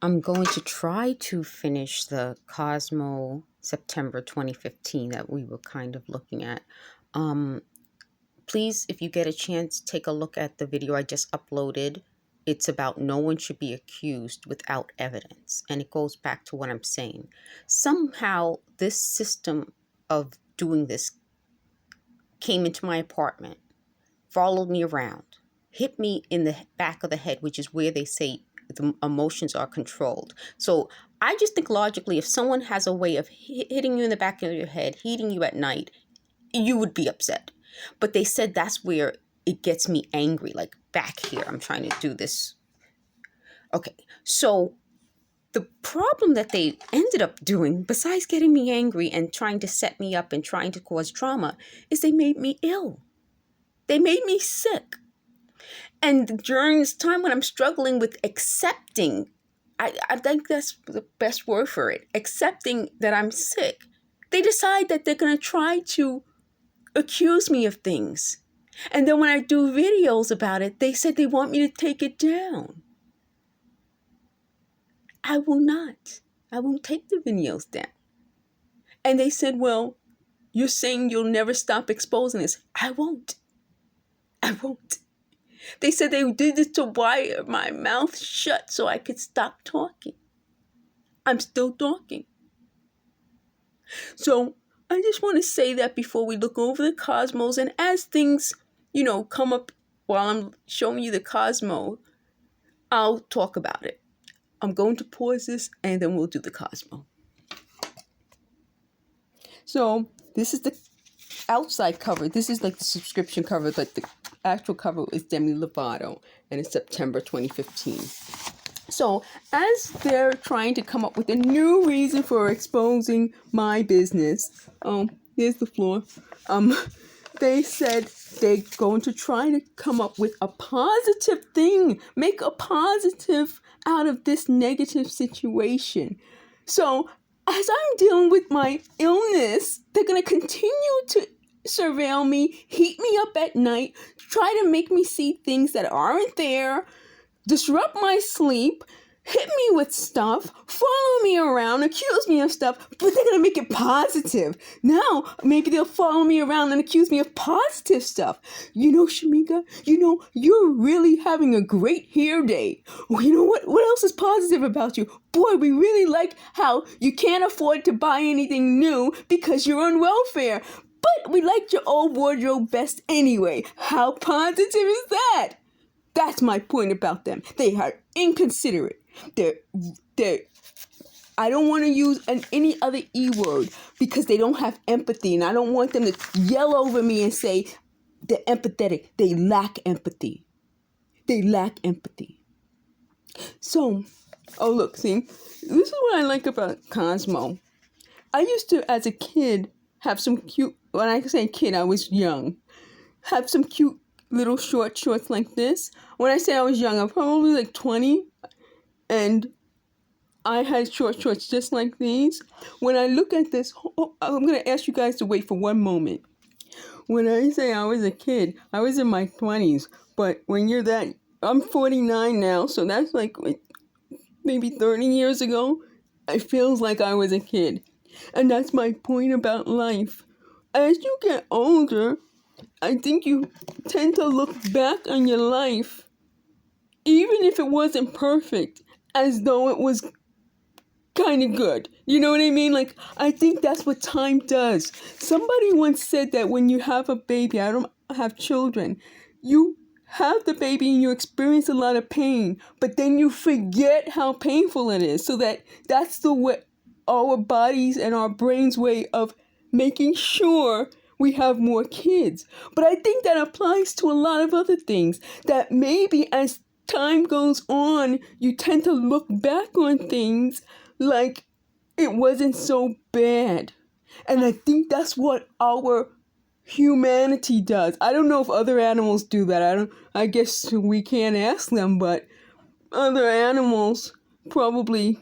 I'm going to try to finish the Cosmo September 2015 that we were kind of looking at. Um, Please, if you get a chance, take a look at the video I just uploaded. It's about no one should be accused without evidence. And it goes back to what I'm saying. Somehow, this system of doing this came into my apartment, followed me around, hit me in the back of the head, which is where they say the emotions are controlled. So I just think logically, if someone has a way of hitting you in the back of your head, hitting you at night, you would be upset. But they said that's where it gets me angry, like back here. I'm trying to do this. Okay, so the problem that they ended up doing, besides getting me angry and trying to set me up and trying to cause drama, is they made me ill. They made me sick. And during this time when I'm struggling with accepting, I think that's the best word for it, accepting that I'm sick, they decide that they're going to try to accuse me of things. And then when I do videos about it, they said they want me to take it down. I will not. I won't take the videos down. And they said, well, you're saying you'll never stop exposing this. I won't. I won't. They said they did it to wire my mouth shut so I could stop talking. I'm still talking. So I just want to say that before we look over the Cosmos, and as things, come up while I'm showing you the Cosmo, I'll talk about it. I'm going to pause this and then we'll do the Cosmo. So this is the outside cover. This is like the subscription cover, but the actual cover is Demi Lovato, and it's September 2015. So as they're trying to come up with a new reason for exposing my business, here's the floor. They said they're going to try to come up with a positive thing, make a positive out of this negative situation. So as I'm dealing with my illness, they're going to continue to surveil me, heat me up at night, try to make me see things that aren't there, disrupt my sleep, hit me with stuff, follow me around, accuse me of stuff, but they're going to make it positive. Now, maybe they'll follow me around and accuse me of positive stuff. Shamega, you're really having a great hair day. You know what? What else is positive about you? Boy, we really like how you can't afford to buy anything new because you're on welfare. But we liked your old wardrobe best anyway. How positive is that? That's my point about them. They are inconsiderate. I don't want to use any other E word because they don't have empathy, and I don't want them to yell over me and say they're empathetic. They lack empathy. They lack empathy. So, look, see, this is what I like about Cosmo. I used to, as a kid, have some cute, when I say kid, I was young, have some cute little short shorts like this. When I say I was young, I'm probably like 20, and I had short shorts just like these. When I look at this, I'm going to ask you guys to wait for one moment. When I say I was a kid, I was in my 20s, but when you're that, I'm 49 now, so that's like maybe 30 years ago. It feels like I was a kid. And that's my point about life. As you get older, I think you tend to look back on your life, even if it wasn't perfect, as though it was kind of good. You know what I mean? Like, I think that's what time does. Somebody once said that when you have a baby, I don't have children, you have the baby and you experience a lot of pain, but then you forget how painful it is. So that's the way our bodies and our brains' way of making sure we have more kids. But I think that applies to a lot of other things, that maybe as time goes on, you tend to look back on things like it wasn't so bad. And I think that's what our humanity does. I don't know if other animals do that. I guess we can't ask them, but other animals probably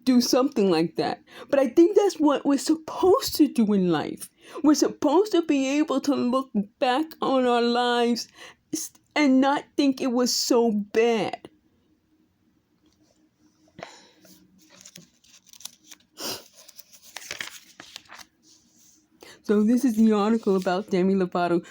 do something like that. But I think that's what we're supposed to do in life. We're supposed to be able to look back on our lives and not think it was so bad. So this is the article about Demi Lovato.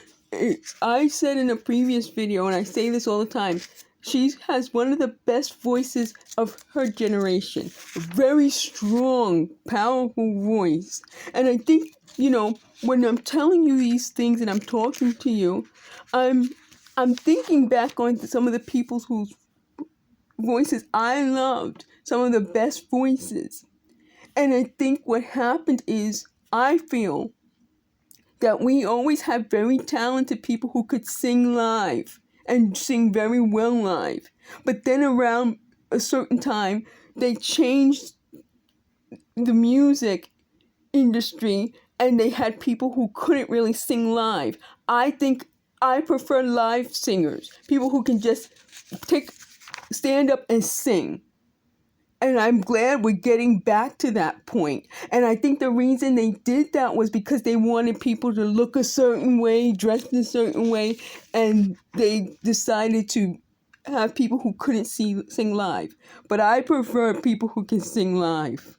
I said in a previous video, and I say this all the time, she has one of the best voices of her generation. A very strong, powerful voice. And I think, when I'm telling you these things and I'm talking to you, I'm thinking back on some of the people whose voices I loved, some of the best voices. And I think what happened is, I feel that we always have very talented people who could sing live and sing very well live. But then around a certain time, they changed the music industry and they had people who couldn't really sing live. I think I prefer live singers, people who can just stand up and sing. And I'm glad we're getting back to that point. And I think the reason they did that was because they wanted people to look a certain way, dress in a certain way, and they decided to have people who couldn't sing live. But I prefer people who can sing live.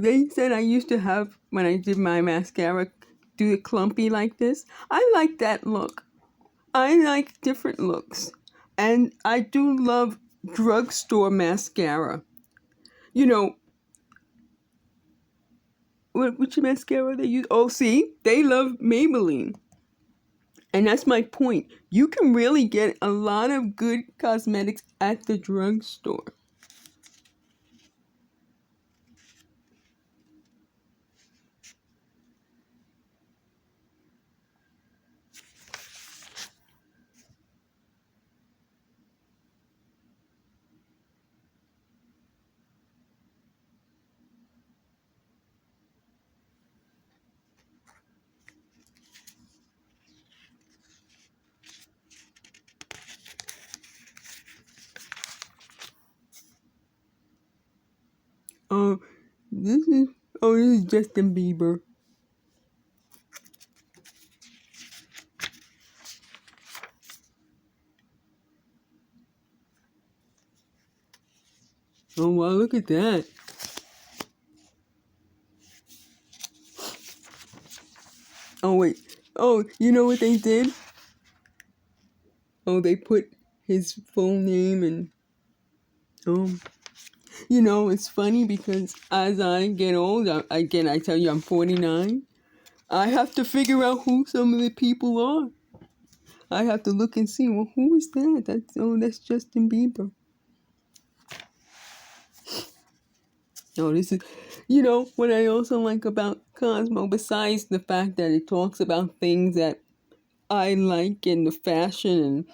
They said I used to have, when I did my mascara, do it clumpy like this. I like that look. I like different looks. And I do love drugstore mascara. Which mascara they use? Oh, see? They love Maybelline. And that's my point. You can really get a lot of good cosmetics at the drugstore. Oh, this is Justin Bieber. Oh, wow, look at that. Oh, wait. Oh, you know what they did? Oh, they put his full name and, it's funny because as I get older, again, I tell you I'm 49, I have to figure out who some of the people are. I have to look and see, well, who is that? That's Justin Bieber. Oh, this is, what I also like about Cosmo, besides the fact that it talks about things that I like in the fashion, and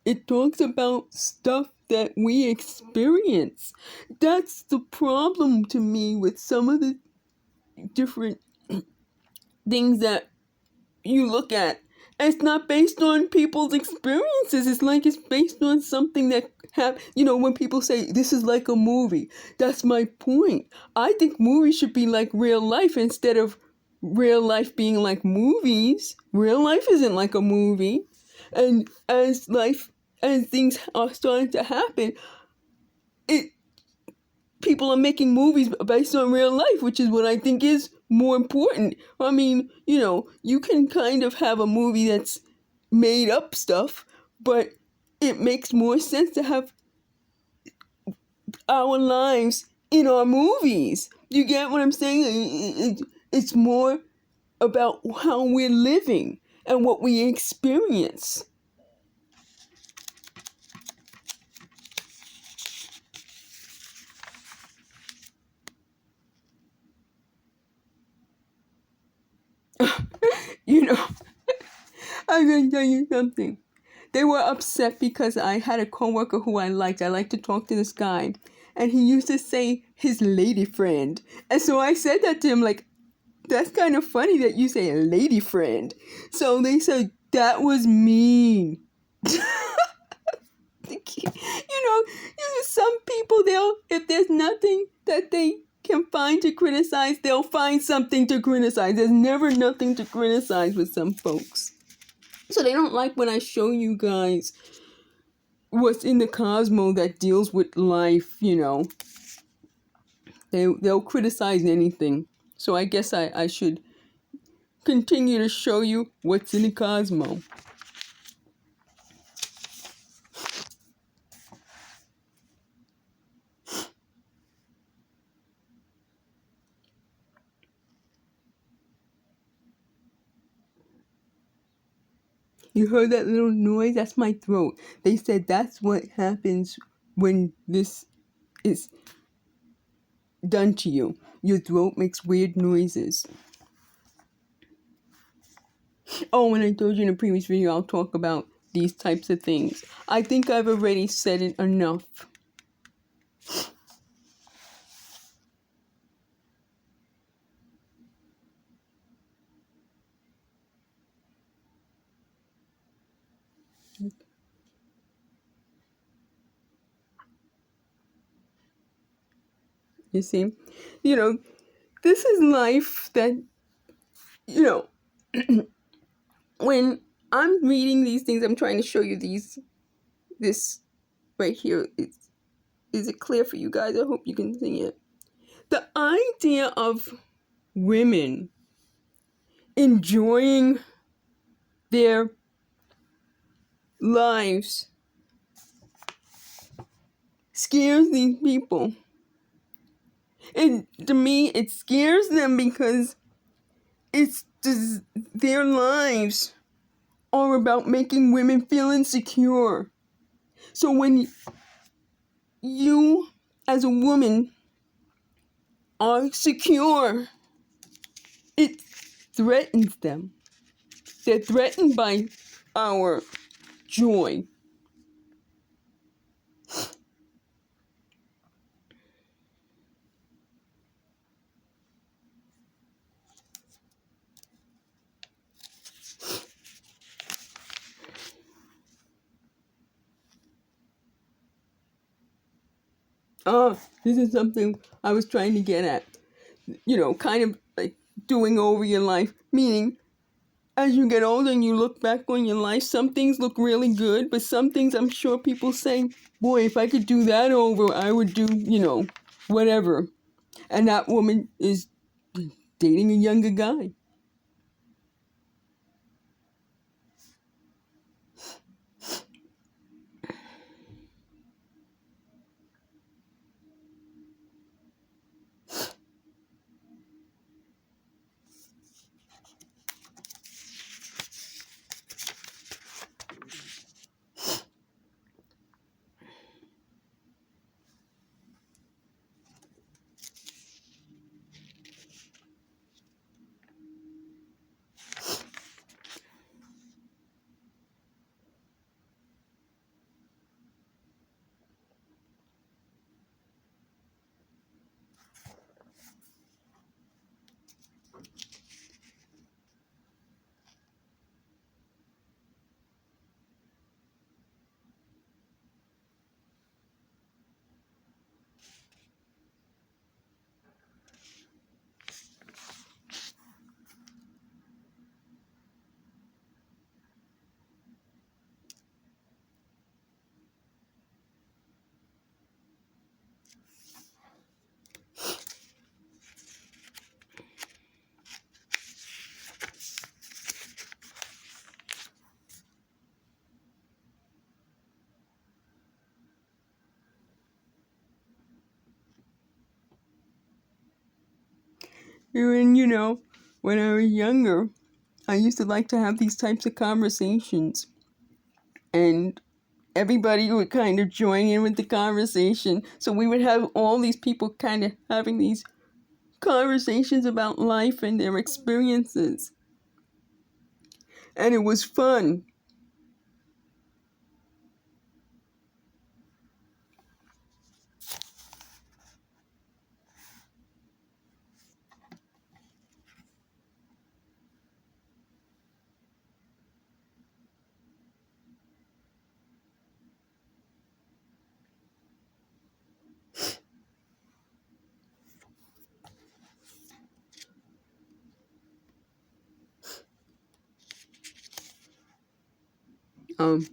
it talks about stuff that we experience. That's the problem to me with some of the different things that you look at. It's not based on people's experiences. It's like it's based on something that when people say this is like a movie, that's my point. I think movies should be like real life instead of real life being like movies. Real life isn't like a movie. And as things are starting to happen, people are making movies based on real life, which is what I think is more important. I mean, you can kind of have a movie that's made up stuff, but it makes more sense to have our lives in our movies. You get what I'm saying? It's more about how we're living and what we experience. You know, I'm going to tell you something. They were upset because I had a coworker who I liked. I liked to talk to this guy. And he used to say his lady friend. And so I said that to him, like, that's kind of funny that you say a lady friend. So they said, that was mean. Some people, if there's nothing that they can find to criticize, they'll find something to criticize. There's never nothing to criticize with some folks. So they don't like when I show you guys what's in the Cosmo that deals with life, They'll criticize anything. So I guess I should continue to show you what's in the Cosmo. You heard that little noise? That's my throat. They said that's what happens when this is done to you. Your throat makes weird noises. Oh, and I told you in a previous video I'll talk about these types of things. I think I've already said it enough. You see? This is life that, when I'm reading these things, I'm trying to show you this right here. Is it clear for you guys? I hope you can see it. The idea of women enjoying their lives scares these people. And to me, it scares them because it's just, their lives are about making women feel insecure. So when you, as a woman, are secure, it threatens them. They're threatened by our joy. This is something I was trying to get at. Kind of like doing over your life. Meaning, as you get older and you look back on your life, some things look really good, but some things I'm sure people say, boy, if I could do that over, I would do, whatever. And that woman is dating a younger guy. And when I was younger, I used to like to have these types of conversations. And everybody would kind of join in with the conversation. So we would have all these people kind of having these conversations about life and their experiences. And it was fun. Um,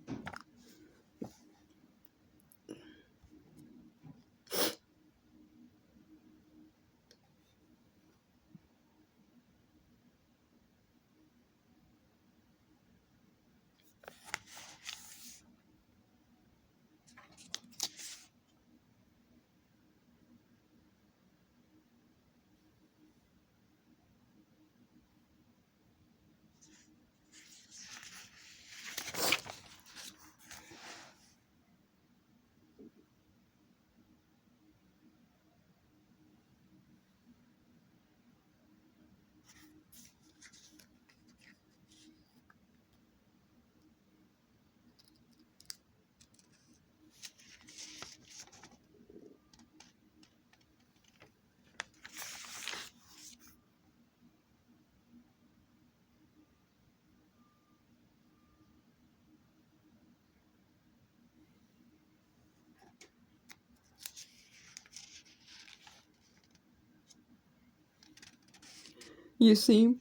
you see,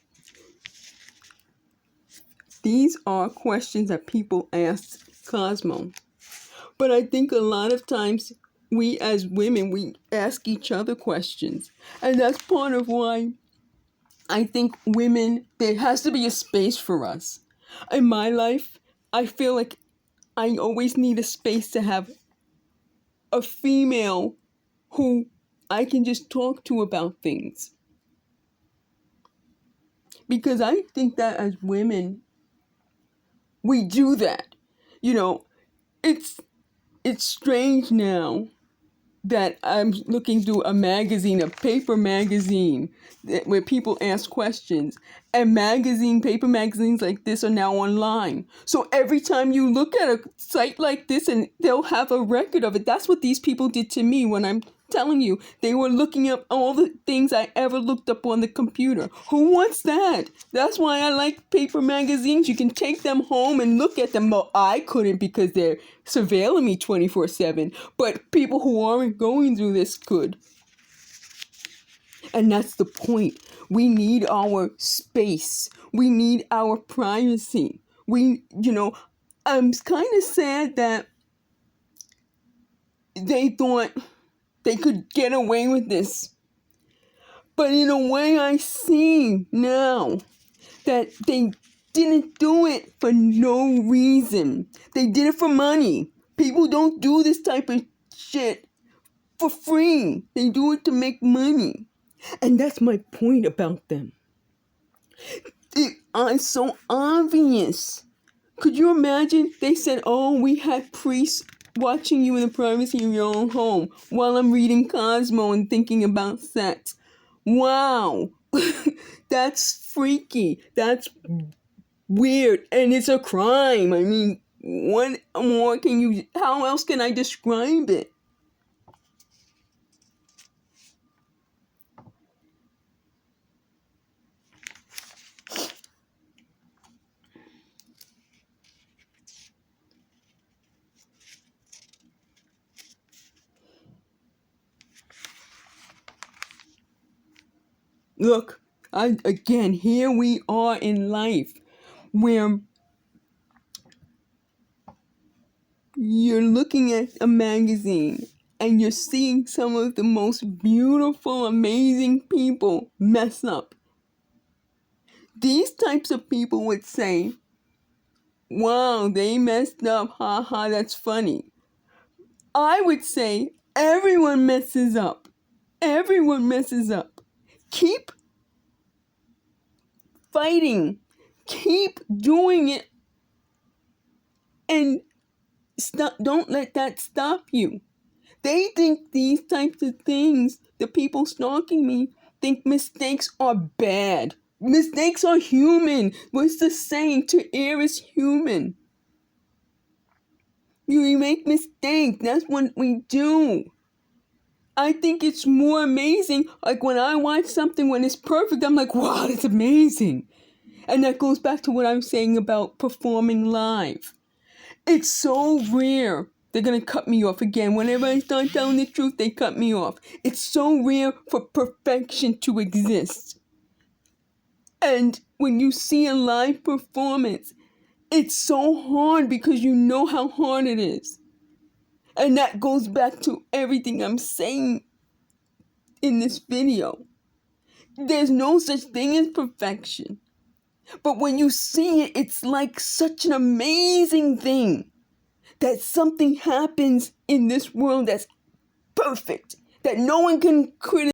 these are questions that people ask Cosmo. But I think a lot of times we as women, we ask each other questions. And that's part of why I think women, there has to be a space for us. In my life, I feel like I always need a space to have a female who I can just talk to about things. Because I think that as women, we do that. You know, it's strange now that I'm looking through a magazine, a paper magazine, where people ask questions. And paper magazines like this are now online. So every time you look at a site like this, and they'll have a record of it. That's what these people did to me when I'm telling you. They were looking up all the things I ever looked up on the computer. Who wants that? That's why I like paper magazines. You can take them home and look at them. Well, I couldn't because they're surveilling me 24/7. But people who aren't going through this could. And that's the point. We need our space. We need our privacy. I'm kind of sad that they thought they could get away with this. But in a way, I see now that they didn't do it for no reason. They did it for money. People don't do this type of shit for free. They do it to make money. And that's my point about them. It's so obvious. Could you imagine? They said, oh, we had priests watching you in the privacy of your own home while I'm reading Cosmo and thinking about sex. Wow. That's freaky. That's weird. And it's a crime. I mean, how else can I describe it? Look, again, here we are in life where you're looking at a magazine and you're seeing some of the most beautiful, amazing people mess up. These types of people would say, wow, they messed up, haha, that's funny. I would say, everyone messes up. Everyone messes up. Keep fighting. Keep doing it. And don't let that stop you. They think these types of things, the people stalking me, think mistakes are bad. Mistakes are human. What's the saying? To err is human. You make mistakes. That's what we do. I think it's more amazing. Like when I watch something when it's perfect, I'm like, wow, that's amazing. And that goes back to what I'm saying about performing live. It's so rare. They're going to cut me off again. Whenever I start telling the truth, they cut me off. It's so rare for perfection to exist. And when you see a live performance, it's so hard because you know how hard it is. And that goes back to everything I'm saying in this video. There's no such thing as perfection. But when you see it, it's like such an amazing thing that something happens in this world that's perfect, that no one can criticize.